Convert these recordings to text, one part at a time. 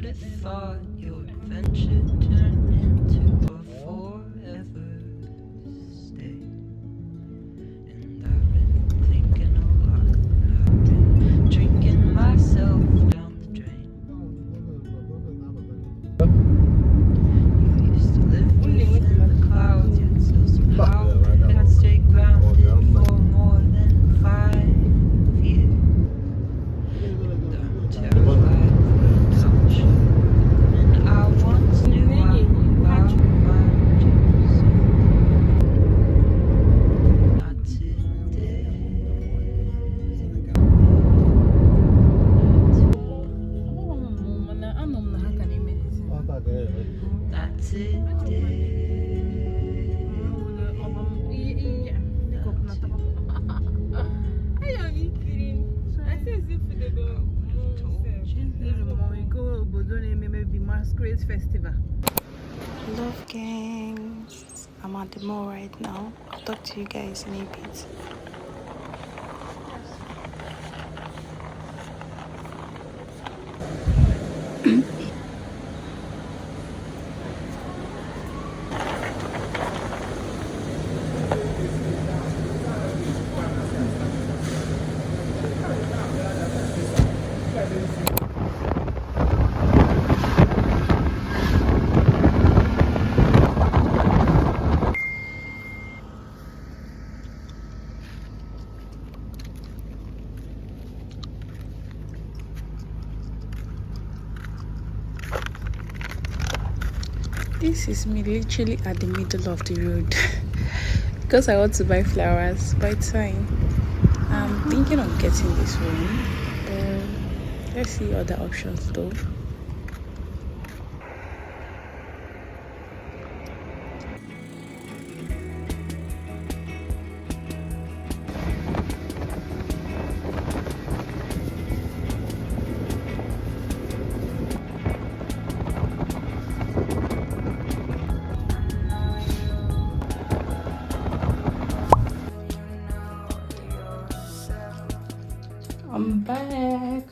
Who'd have thought your adventure turned into a forever stay? And I've been thinking a lot, and I've been drinking myself down the drain. You used to live within the clouds, yet still somehow can't stay grounded for more than 5 years. I'm terrified of touch, and I once knew I about my just not today. Not today. Masquerade festival. Love gangs. I'm at the mall right now. I'll talk to you guys in a bit. This is me literally at the middle of the road because I want to buy flowers, but it's fine. I'm thinking of getting this one. Let's see other options though. I'm back.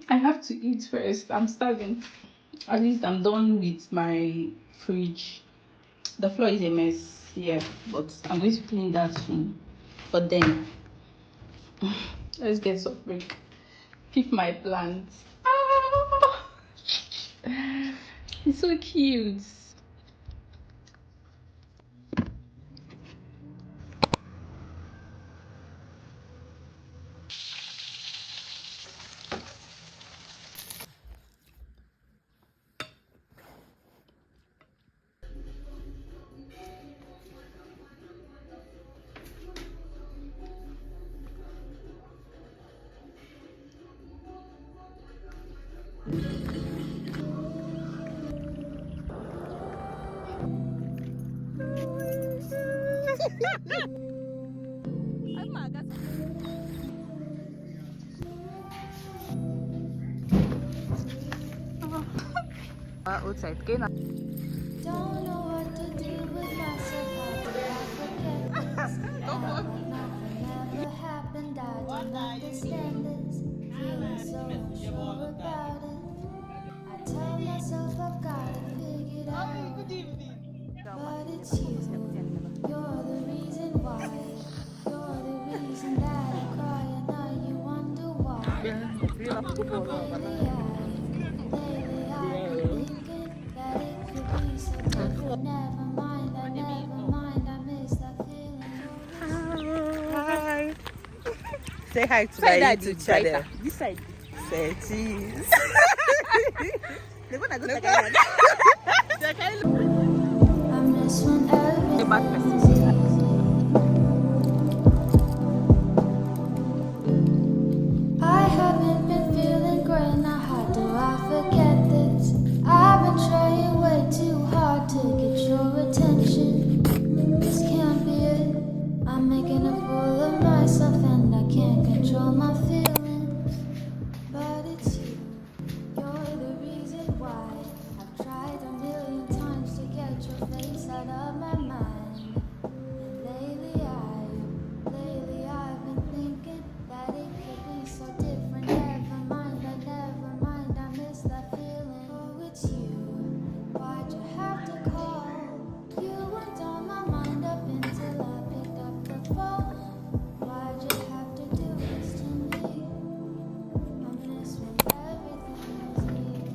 I have to eat first. I'm starving. At least I'm done with my fridge. The floor is a mess, yeah, but I'm going to clean that soon. But then, let's get some break. Pick my plants. Ah! It's so cute. Outside, okay na. Don't know what to do with myself. How did I forget this? Nothing ever happened. I don't understand this. Feeling so unsure about it. I tell myself I've got it figured out. But it's you. You're the reason why. You're the reason that I cry and now you wonder why. Lately I thinking that it could be so different. Never mind, I miss that feeling. Hi. Say hi to my YouTube channel. This side. Say cheese. I miss miss when A bad everything person. was easy. I haven't been feeling great, now how do I forget this? I've been trying way too hard to get your attention. This can't be it. I'm making a fool of myself and I can't control my feelings. But it's you, you're the reason why. I've tried a million times to get your face out of my mind. And lately I've been thinking that it could be so different. Never mind, I miss that feeling. Oh, it's you. Why'd you have to call? You weren't on my mind up until I picked up the phone. Why'd you have to do this to me? I miss when everything was easy.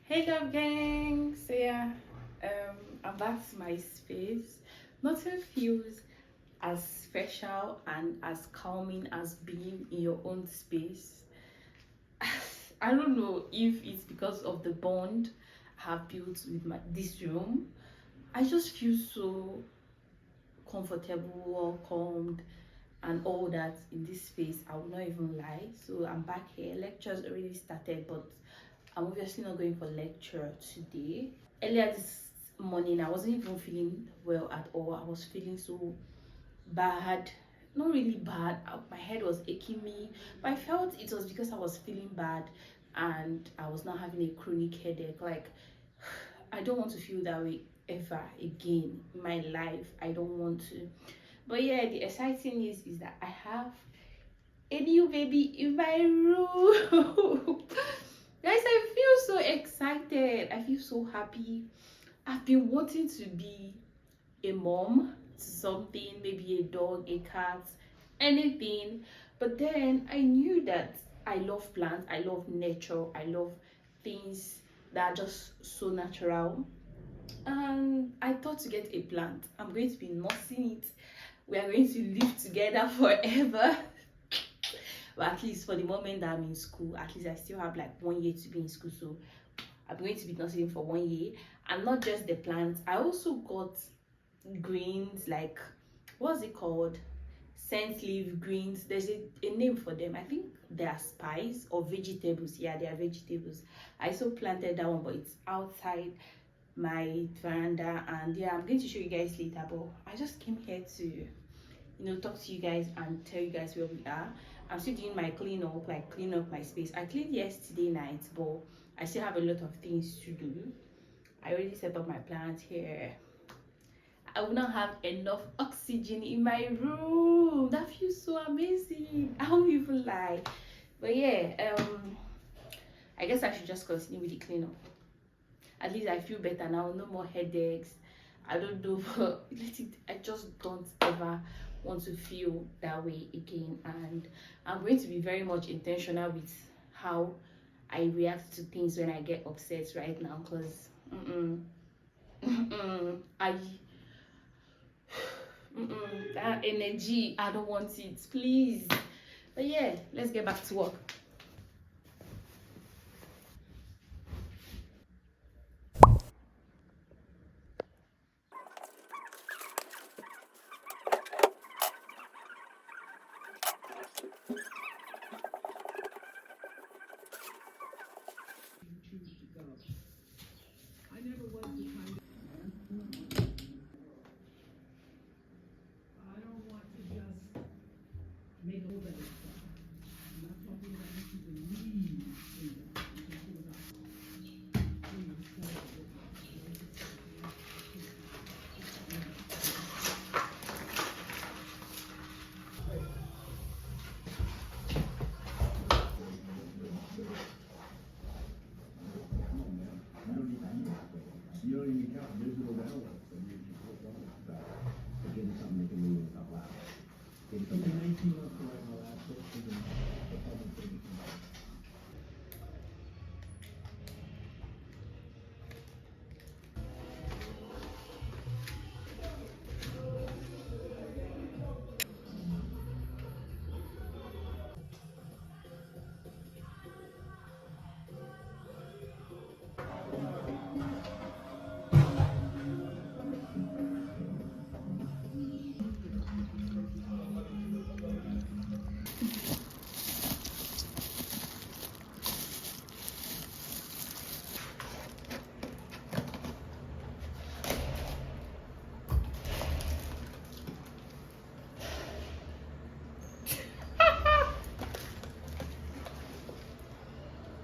Hey love gang, so yeah, I'm back to my space. Nothing feels as special and as calming as being in your own space. I don't know if it's because of the bond I have built with this room. I just feel so comfortable, welcomed, and all that in this space. I will not even lie. So I'm back here. Lectures already started, but I'm obviously not going for lecture today. Earlier this morning, I wasn't even feeling well at all. I was feeling so bad. Not really bad. My head was aching me, but I felt it was because I was feeling bad and I was not having a chronic headache. Like, I don't want to feel that way ever again in my life. I don't want to. But yeah, the exciting news is that I have a new baby in my room. Guys, I feel so excited. I feel so happy. I've been wanting to be a mom to something, maybe a dog, a cat, anything. But then I knew that I love plants, I love nature, I love things that are just so natural. And I thought to get a plant. I'm going to be nursing it. We are going to live together forever. But at least for the moment that I'm in school, at least I still have like 1 year to be in school. So I'm going to be nursing for 1 year. And not just the plants, I also got greens, like what's it called, scent leaf greens. There's a name for them. I think they are spice or vegetables. Yeah, they are vegetables. I also planted that one, but it's outside my veranda. And yeah, I'm going to show you guys later, but I just came here to talk to you guys and tell you guys where we are. I'm still doing my clean up, like clean up my space. I cleaned yesterday night, but I still have a lot of things to do. I already set up my plants here. I will not have enough oxygen in my room. That feels so amazing. I won't even lie. But yeah, I guess I should just continue with the cleanup. At least I feel better now. No more headaches. I don't know, but I just don't ever want to feel that way again. And I'm going to be very much intentional with how I react to things when I get upset right now, because I that energy, I don't want it, please. But yeah, let's get back to work.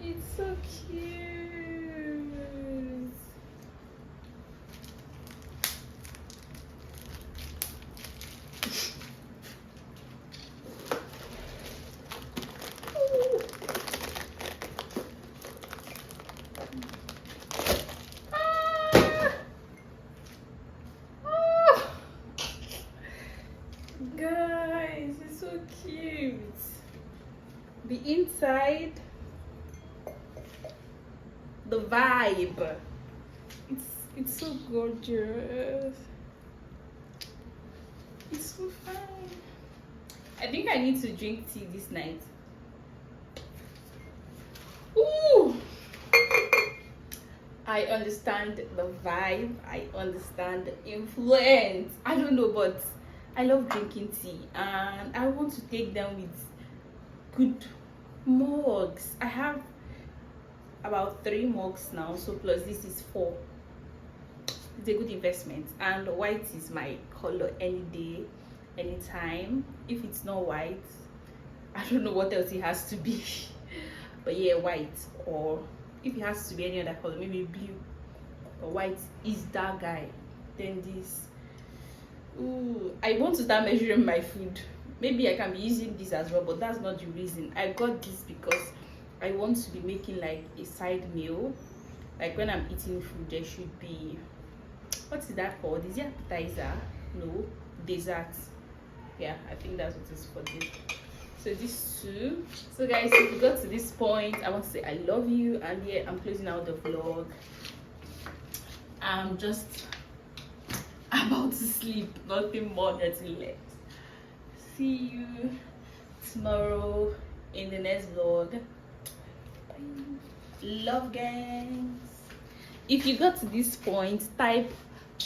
It's so cute. Guys, it's so cute. The inside, the vibe. It's so gorgeous. It's so fine. I think I need to drink tea this night. Ooh! I understand the vibe. I understand the influence. I don't know, but I love drinking tea, and I want to take them with good mugs. I have about 3 mugs now, so plus this is 4. It's a good investment, and white is my color any day, anytime. If it's not white, I don't know what else it has to be. But yeah, white, or if it has to be any other color, maybe blue. But white is that guy. Then this. Ooh, I want to start measuring my food. Maybe I can be using this as well, but that's not the reason. I got this because I want to be making like a side meal. Like when I'm eating food, there should be, what is that called? Is it appetizer? No, dessert. Yeah, I think that's what it's for this. So these two. So guys, if you got to this point, I want to say I love you, and yeah, I'm closing out the vlog. I'm just about to sleep, nothing more, nothing less. See you tomorrow in the next vlog. Bye. Love gangs. If you got to this point, type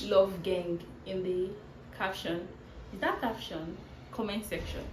love gang in the caption. Is that caption? Comment section.